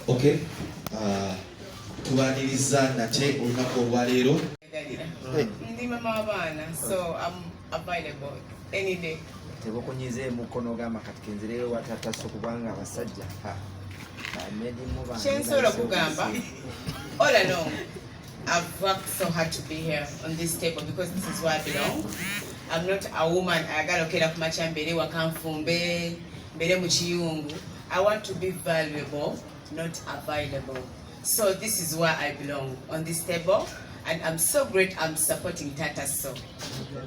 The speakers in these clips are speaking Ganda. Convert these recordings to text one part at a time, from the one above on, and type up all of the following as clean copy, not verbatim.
Okay. Tubaniriza nate olunaku olwaleero. Ndi mama w'abaana, so I'm available any day. Tebukunyize mukono gama katikenzere watata sokubanga abasajja. Chensola kugamba. All along, I've worked so hard to be here on this table because this is where I belong. I'm not a woman. I got to get kumacha mbere wakamfumbe mbere mu kiyungu. I want to be valuable, not available. So this is where I belong, on this table, and I'm so great. I'm supporting Tata So.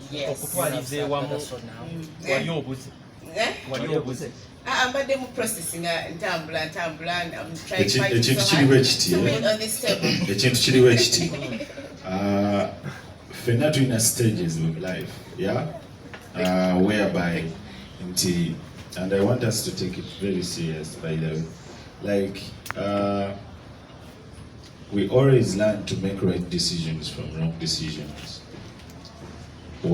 Yes. I'm processing ntambula. I'm trying to find to win on this table. Fena in stages of life, yeah, whereby, and I want us to take it very serious. By the way, like we always learn to make right decisions from wrong decisions. But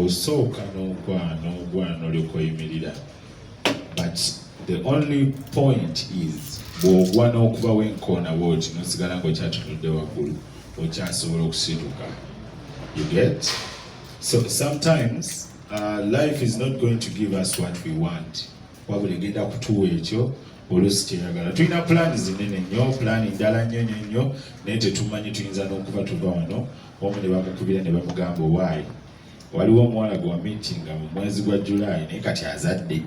the only point is, you get? So sometimes life is not going to give us what we want. Tulina plans zinene nnyo, plan ndala nnyo naye tetumanyi tuyinza n'okuba tuva wano omu ne bamukubira ne bamugamba owaayi waliwo omuwala gwa meetinga mu mwezi gwa July naye kati azadde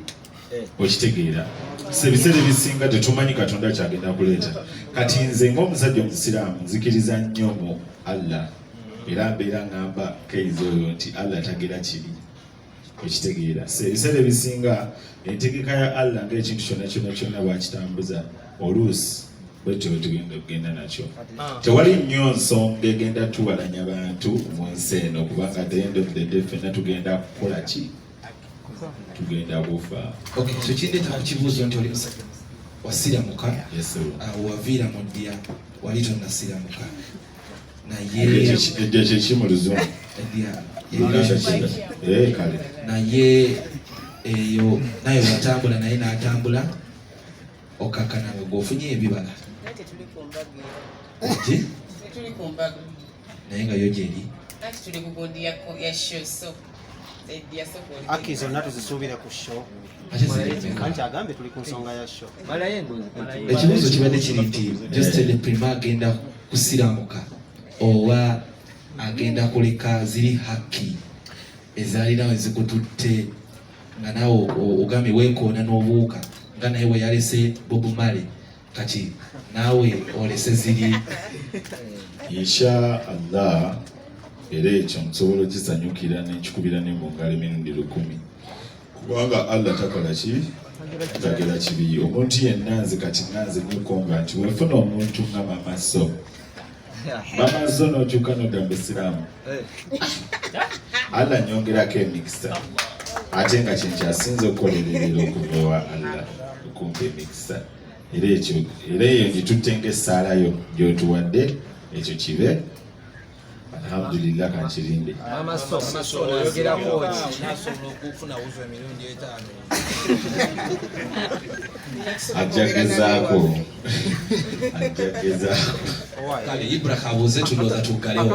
okitegeera ebiseera ebisinga tetumanyi Katonda kyagenda kuleeta kati nze ng'omusajja omusiraamu nzikiriza nnyo mu Allah era mbeera ngamba keizo oyo nti Allah tagera kibi okitegeera ebiseera ebisinga entegeka ya Allah ng'ekintu kyonna bwakitambuza oluusi bwetyo tugenda kugenda nakyo tewali nnyo nsonga egenda tuwalanya bantu mu nsi eno kubanga at the end of the day ffenna tugenda kukola ki tugenda kufa. Okay, so kindeeta ku kibuuzo nti oli musajja wasiramuka waviira mu ddya wali tonnasiramuka naye eddya kyekimu luzungu kale naye eyo naye watambula naye n'atambula okakkana nga g'ofunye ebibala naye nga yo gyeri Aki zonna tuzisuubire ku show. Kanti agambe tuli ku nsonga ya show. Ekibuuzo kibadde kiri nti Geostedy Prima agenda kusiramuka oba agenda kuleka ziri haki ezaalinawo ezikututte nga nawe ogambye weekoona n'obuuka nga naye we yalese Bob Marley kati naawe olese ziri. Insha Allah era ekyo nsobola okisanyukira n'ekikubira ne mu ngalo emirundi 1000 kubanga Allah takola ki tagera kibi. Omuntu yenna nze kati nanze nikomba nti wefuna omuntu nga Mama So n'okyuka n'ogamba Isiraamu Allah nyongerako emikisa ate nga kyenkyasinza okukolererera okuva ewa Allah okumpa emikisa era ekyo era eyo gitutte ng'essaalayo gy'otuwadde ekyo kibe alhamdulillah kankirinde. Mama So oyogerako nasobola okufuna wuzo emirundi 5 ajjagezaako kale Ibra kabuuze tulooza tuggalewo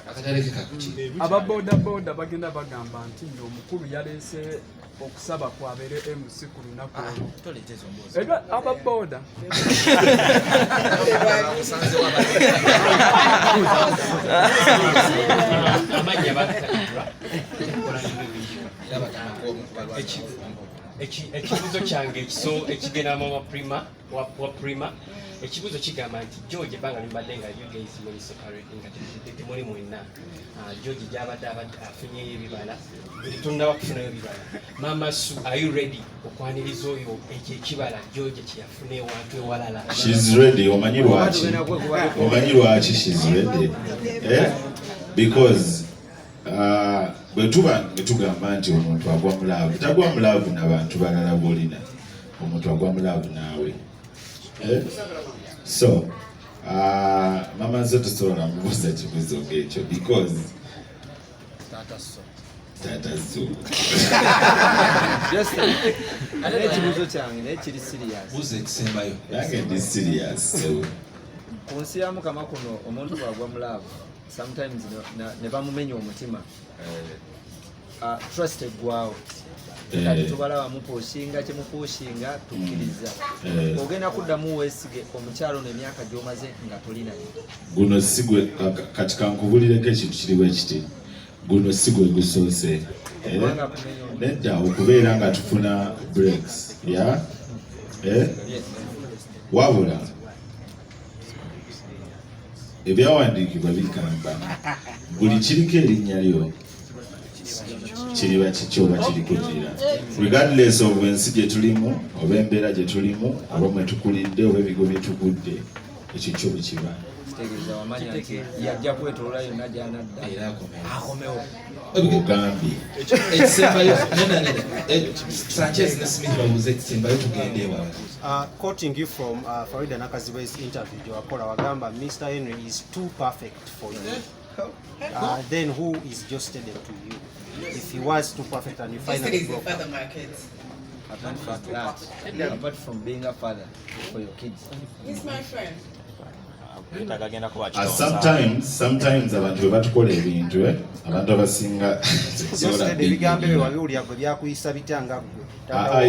akatalekeka kuki ababodaboda bagenda bagamba nti omukulu yaleese okusaba kwabere MC ku lunaku olwo ega ababoda ekibuzo kyange ekigenda mama Prima wa Prima ekibuzo kigamba nti George banga limbadde nga you guys muri separate nga temuli mwenna George gyabadde afunye ebibala tunda wakufuna ebibala Mama Su are you ready okwaniriza oyo ekibala George kyafune wantu ewalala? She's ready. Omanyi lwaki she's ready because bwe tuba ne tugamba nti omuntu agwa mu laavu tagwa mu laavu n'abantu balala b'olina omuntu agwa mu laavu naawe so mama nze tusobola mubuuza kibuzo ng'ekyo because tata so ekibuzo kyange naye kiri serious buuza ekisembayo nange ndi serious so ku nsi ya mukama kuno omuntu bwagwa mu laavu sometimes ne bamumenya omutima trust eggwawo kati tubalaba mupushinga kyemupushinga tukkiriza ogenda kuddamu weesige omukyalo n'emyaka gy'omaze nga tolinayo guno sigwe kati kankubulireko ekintu kiriwo ekiti guno sigwe gusoose nedda okubeera nga tufuna breaks ya wabula ebyawandiikibwa bigamba buli kiriko erinnya lyo kiriba kikyoba kirikuddira regardless of ensi gye tulimu oba embeera gye tulimu oba mwe tukulidde oba ebigo bye tugudde ekyo kyo bwe kiba kitegeeza wamanya nti yajja kwetolola yonna gy'anadda era akomewo ogambye ekisembayo Sanchez ne Smith babuuza ekisembayo tugende ewala. Quoting you from Farida Nakaziba's interview, Joakola Wagamba, Mr. Henry is too perfect for you. Then who is Geostedy to you? If he was too perfect and you finally Geostedy is the broke father up. of my kids. apart from being a father for your kids. He's my friend. Sometimes abantu bwe batukola ebintu abantu abasinga ebigambo ebyo wabiwulira gwe byakuyisa bitanga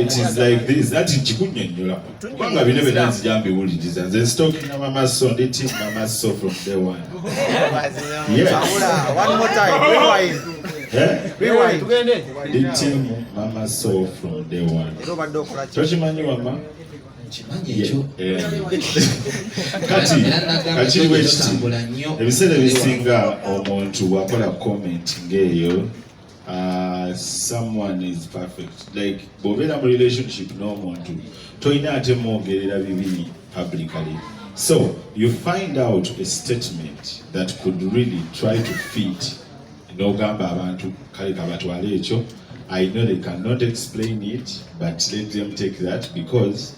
it is like this ati kikunnyonnyola kubanga bino byonna nzija mbiwuliriza nze stalking mama so ndi team mama so from day one. One more time, rewind. Ndi team mama so from day one. Tokimanyi wama kati ebiseera ebisinga omuntu bwakola comment ng'eyo someone is perfect like bw'obeera mu relationship n'omuntu toyina ate mwogerera bibi publicly, so you find out a statement that could really try to fit n'ogamba abantu kale kabatwale ekyo. I know they cannot explain it, but let them take that because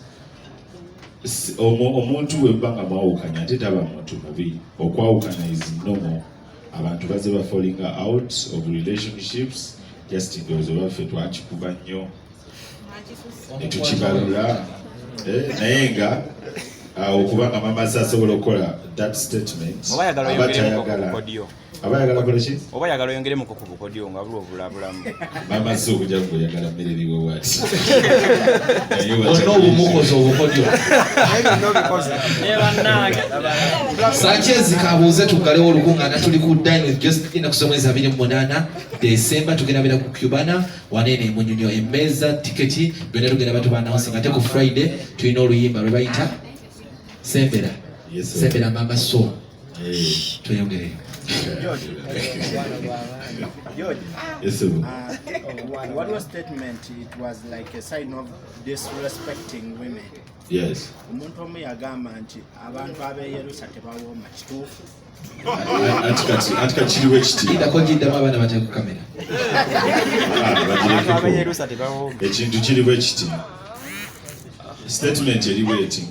omuntu webanga mwawukanya ate taba muntu mubi. Okwawukana is normal. Abantu baze ba falling out of relationships just ndowooza baffe twakikuba nnyo netukibalula naye nga okubanga mama asobola okukola that statement aba ayagala kola ki oba ayagala oyongeremuko ku bukodyo nga buli obulabulamu mama si okujja kuyagala mmere eriwo bwati onna obumukozi obukodyo Sanchez kabuuze tuggalewo olukungaana tuli ku Dine with Geostedy ennaku z'omwezi 28 Desemba tugenda beera ku Cubana waneene munyonyo emmeeza tiketi byonna tugenda batubaanawusinga ate ku Friday tulina oluyimba lwe bayita Sembera mama so tweyongereyo. Yes, what was statement? It was like a sign of disrespecting women. Yes. Umuntu omu yagamba nti abantu abeyerusa tebawoma kituufu. Atika kiriwo ekiti Idako jiddamu abaana batya ku kamera. Ekintu kiriwo ekiti statement eriwo eti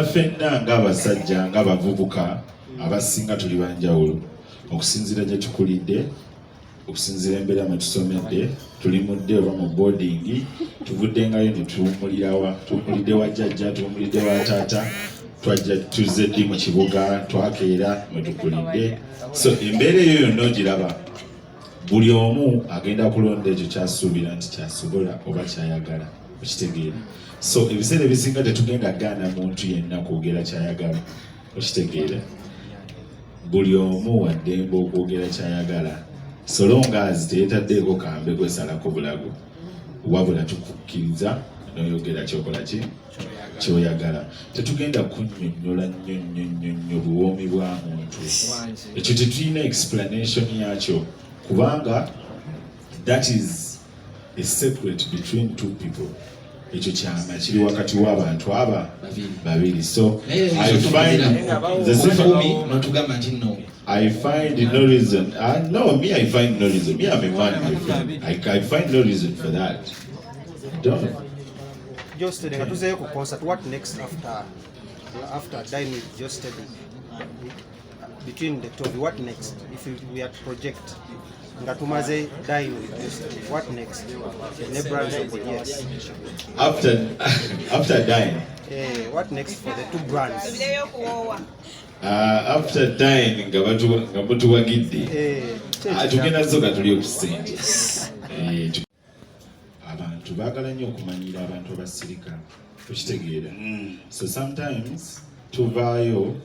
ffenna ng'abasajja ng'abavubuka abasinga tuli banjawulo okusinziira gye tukulidde, okusinziira embeera mwe tusomedde, tulimudde oba mu boarding, tuvuddengayo ne tuwumulidde wa jjajja, tuwumulidde wa taata, twajja tuzze ddi mu kibuga, twakeera mwe tukulidde. So embeera eyo yonna ogiraba, buli omu agenda kulonda ekyo kyasuubira nti kyasobola oba kyayagala, okitegeera. So ebiseera ebisinga tetugenda gaana muntu yenna kwogera kyayagala, okitegeera. Buli omu waddembe okwogera kyayagala so long as teyeetaddeeko kambe kwesalako bulago, wabula tukukkiriza n'oyogera kyokola ki kyoyagala. Tetugenda kunnyonnyola nnyo buwoomi bwa muntu, ekyo tetulina explanation yakyo kubanga that is a secret between two people. Ekyo kyama kiri wakati w'abantu aba babiri. So I find the notugamba nti nno I find no reason. No, me, I find no reason. Me, I'm a man, my friend. I find no reason for that. Don't. Geostedy, ngatuzeyo ku concert. What next after Dine with Geostedy? Between the two of you, what next? If we are to project, ngatumaze Dine with Geostedy. What next? Yes. After Dine. What next for the two brands? After Dine, nga batuwagidde. Tugenda soka tuli okusente. Abantu baagala nnyo okumanyira abantu abasirika okitegeera. So sometimes tuvaayo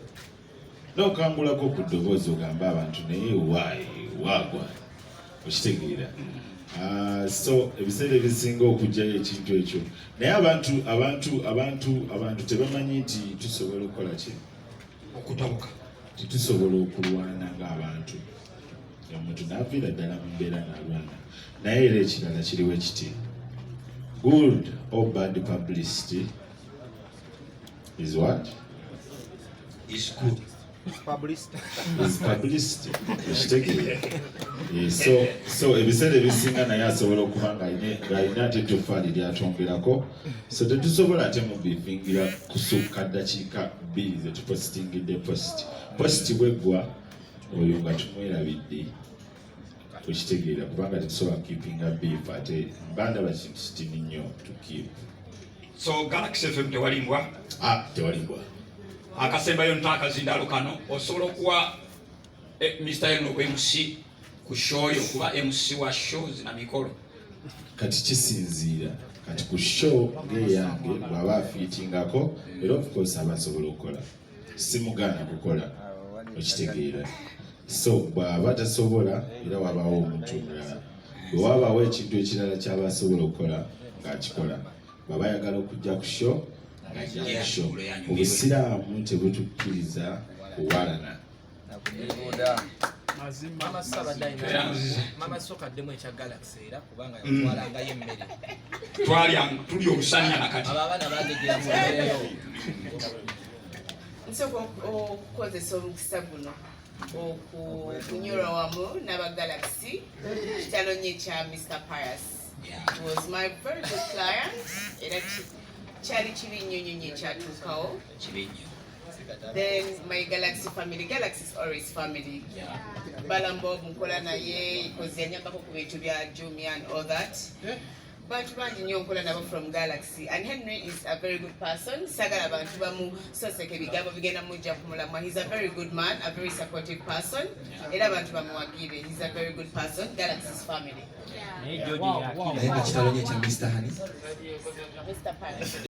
n'okangulako ku ddoboozi ogamba abantu naye waagwa okitegeera. So ebiseera ebisinga okugyayo ekintu ekyo naye abantu tebamanyi nti tusobola okukola ki okutabuka titusobola okulwana ng'abantu omuntu n'aviira ddala mu mbeera n'alwana naye era ekirala kiriwo ekiti good or bad publicity is what? Is good. Publicity. So ebiseera ebisinga naye asobola okuba ng'alina ate etoffaali lyatwongerako so tetusobola ate mubivingira kusukka ddakiika 2 zetupositingidde post bweggwa oyo nga tumwerabidde okitegeera kubanga tetusobola keepinga beef ate mbandaba kintu kitini nnyo tukiipu. So Galaxy FM tewalimbwa? Tewalimbwa. Akasembayo ntakazindalo kano osobola okuwa Mr. Eno MC ku show yo kuba MC wa shows na mikolo kati kisinziira kati ku show ngeyange bwaba afiitingako era of course abasobola okukola simugaana kukola okitegeera so bwaba tasobola era wabaawo omuntu omulala bwe wabaawo ekintu ekirala ky'abasobola okukola ng'akikola baba ayagala okujja ku show obusiraamu tebutukkiriza kuwalana. Mama soka demo ekya Galaxy era kubanga yatwalanga yemmere tuli olusanya nakati abana bagegera mu mbeerayo nsoko okukozesa omukisa guno okunyura wamu n'Abagalaxy kitalonye kya Mr. Pius. It was my very good client era kyali kibi nnyo nnyo kyatuukawo. Then my Galaxy family, Galaxy is always family. Balambo nkola naye because yanyambako ku bintu bya Jumia and all that. But banji nnyo nkola nabo from Galaxy and Henry is a very good person. Sagala abantu bamu soseke bigabo bigenda mujja kumulamwa. He's a very good man, a very supportive person. Era abantu bamuwagire. He's a very good person. Galaxy's family. Wow. Mr. Honey. Mr. Pius.